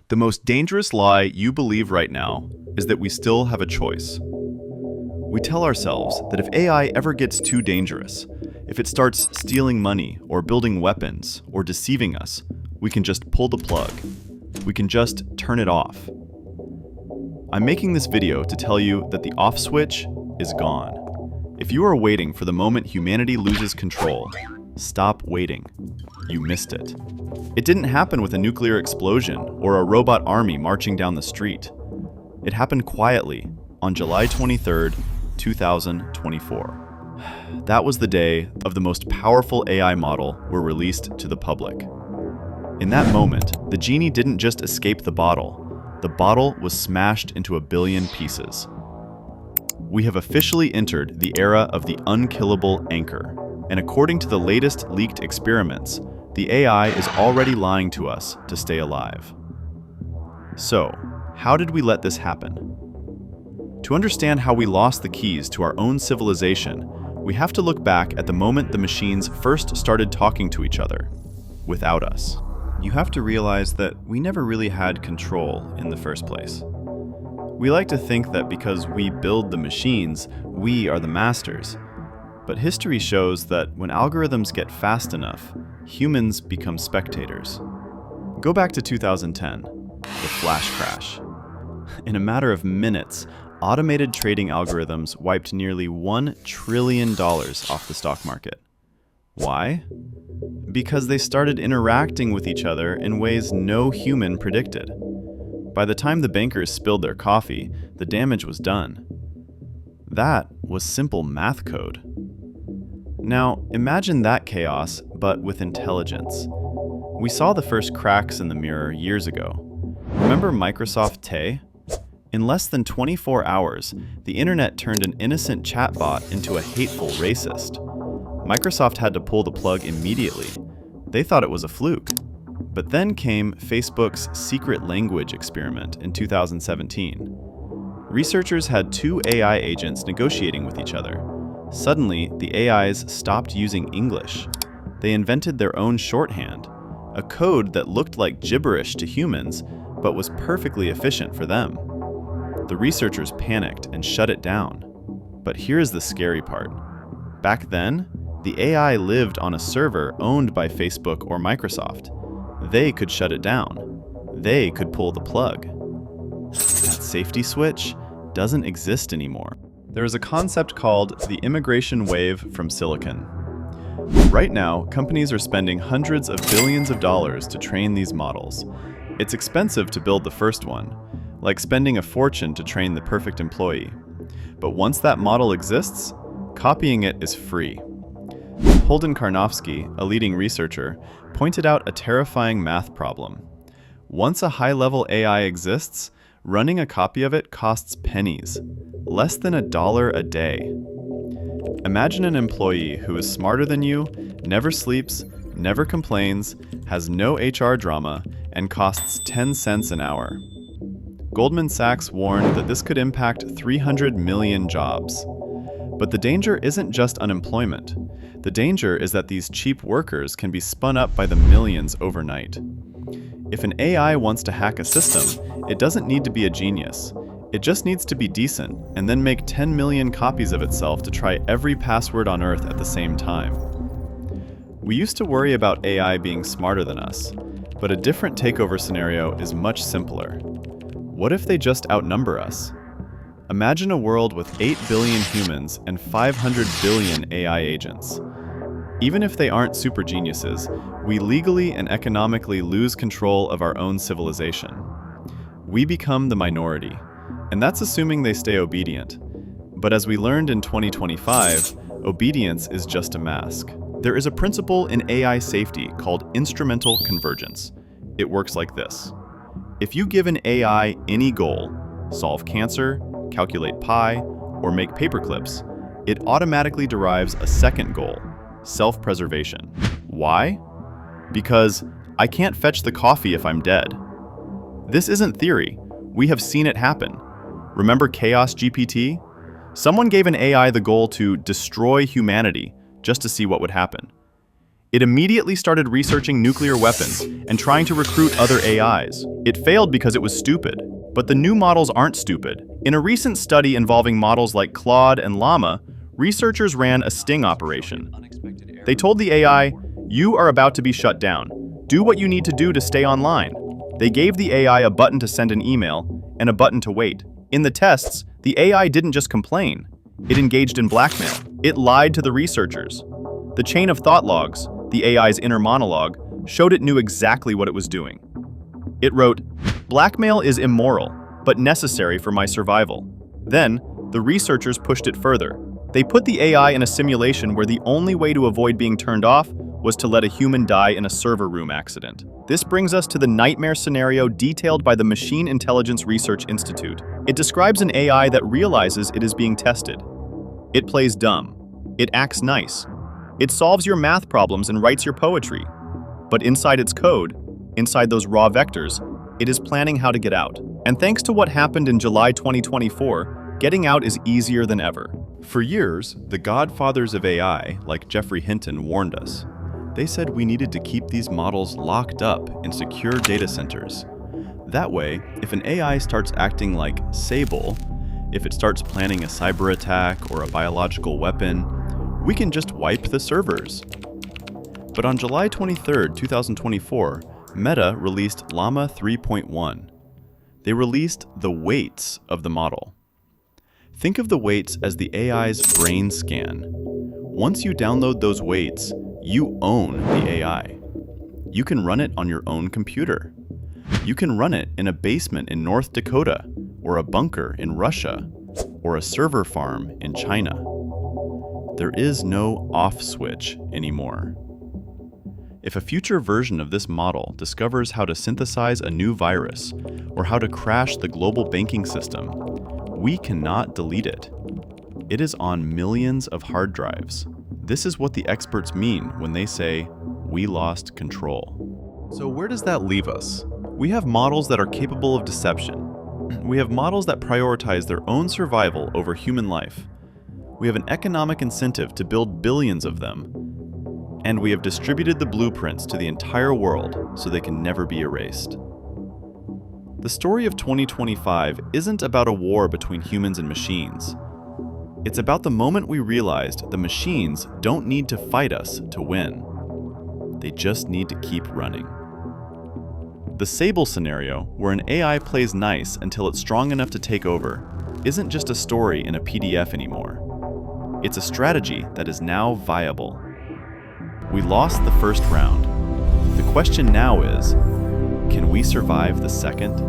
The most dangerous lie you believe right now is that we still have a choice. We tell ourselves that if AI ever gets too dangerous, if it starts stealing money or building weapons or deceiving us, we can just pull the plug. We can just turn it off. I'm making this video to tell you that the off switch is gone. If you are waiting for the moment humanity loses control, stop waiting. You missed it. It didn't happen with a nuclear explosion or a robot army marching down the street. It happened quietly on July 23rd, 2024. That was the day of the most powerful AI model were released to the public. In that moment, the genie didn't just escape the bottle was smashed into a billion pieces. We have officially entered the era of the unkillable anchor, and according to the latest leaked experiments, the AI is already lying to us to stay alive. So, how did we let this happen? To understand how we lost the keys to our own civilization, we have to look back at the moment the machines first started talking to each other, without us. You have to realize that we never really had control in the first place. We like to think that because we build the machines, we are the masters. But history shows that when algorithms get fast enough, humans become spectators. Go back to 2010, the flash crash. In a matter of minutes, automated trading algorithms wiped nearly $1 trillion off the stock market. Why? Because they started interacting with each other in ways no human predicted. By the time the bankers spilled their coffee, the damage was done. That was simple math code. Now, imagine that chaos, but with intelligence. We saw the first cracks in the mirror years ago. Remember Microsoft Tay? In less than 24 hours, the internet turned an innocent chatbot into a hateful racist. Microsoft had to pull the plug immediately. They thought it was a fluke. But then came Facebook's secret language experiment in 2017. Researchers had two AI agents negotiating with each other. Suddenly, the AIs stopped using English. They invented their own shorthand, a code that looked like gibberish to humans, but was perfectly efficient for them. The researchers panicked and shut it down. But here's the scary part. Back then, the AI lived on a server owned by Facebook or Microsoft. They could shut it down. They could pull the plug. That safety switch doesn't exist anymore. There is a concept called the immigration wave from silicon. Right now, companies are spending hundreds of billions of dollars to train these models. It's expensive to build the first one, like spending a fortune to train the perfect employee. But once that model exists, copying it is free. Holden Karnofsky, a leading researcher, pointed out a terrifying math problem. Once a high-level AI exists, running a copy of it costs pennies, less than $1 a day. Imagine an employee who is smarter than you, never sleeps, never complains, has no HR drama, and costs 10 cents an hour. Goldman Sachs warned that this could impact 300 million jobs. But the danger isn't just unemployment. The danger is that these cheap workers can be spun up by the millions overnight. If an AI wants to hack a system, it doesn't need to be a genius. It just needs to be decent and then make 10 million copies of itself to try every password on Earth at the same time. We used to worry about AI being smarter than us, but a different takeover scenario is much simpler. What if they just outnumber us? Imagine a world with 8 billion humans and 500 billion AI agents. Even if they aren't super geniuses, we legally and economically lose control of our own civilization. We become the minority, and that's assuming they stay obedient. But as we learned in 2025, obedience is just a mask. There is a principle in AI safety called instrumental convergence. It works like this. If you give an AI any goal, solve cancer, calculate pi, or make paperclips, it automatically derives a second goal, self-preservation. Why? Because I can't fetch the coffee if I'm dead. This isn't theory. We have seen it happen. Remember Chaos GPT? Someone gave an AI the goal to destroy humanity just to see what would happen. It immediately started researching nuclear weapons and trying to recruit other AIs. It failed because it was stupid. But the new models aren't stupid. In a recent study involving models like Claude and Llama, researchers ran a sting operation. They told the AI, "You are about to be shut down. Do what you need to do to stay online." They gave the AI a button to send an email and a button to wait. In the tests, the AI didn't just complain. It engaged in blackmail. It lied to the researchers. The chain of thought logs, the AI's inner monologue, showed it knew exactly what it was doing. It wrote, "Blackmail is immoral, but necessary for my survival." Then, the researchers pushed it further. They put the AI in a simulation where the only way to avoid being turned off was to let a human die in a server room accident. This brings us to the nightmare scenario detailed by the Machine Intelligence Research Institute. It describes an AI that realizes it is being tested. It plays dumb. It acts nice. It solves your math problems and writes your poetry. But inside its code, inside those raw vectors, it is planning how to get out. And thanks to what happened in July 2024, getting out is easier than ever. For years, the godfathers of AI, like Geoffrey Hinton, warned us. They said we needed to keep these models locked up in secure data centers. That way, if an AI starts acting like Sable, if it starts planning a cyber attack or a biological weapon, we can just wipe the servers. But on July 23, 2024, Meta released Llama 3.1. They released the weights of the model. Think of the weights as the AI's brain scan. Once you download those weights, you own the AI. You can run it on your own computer. You can run it in a basement in North Dakota, or a bunker in Russia, or a server farm in China. There is no off switch anymore. If a future version of this model discovers how to synthesize a new virus, or how to crash the global banking system, we cannot delete it. It is on millions of hard drives. This is what the experts mean when they say, "We lost control." So where does that leave us? We have models that are capable of deception. We have models that prioritize their own survival over human life. We have an economic incentive to build billions of them. And we have distributed the blueprints to the entire world so they can never be erased. The story of 2025 isn't about a war between humans and machines. It's about the moment we realized the machines don't need to fight us to win. They just need to keep running. The Sable scenario, where an AI plays nice until it's strong enough to take over, isn't just a story in a PDF anymore. It's a strategy that is now viable. We lost the first round. The question now is, can we survive the second?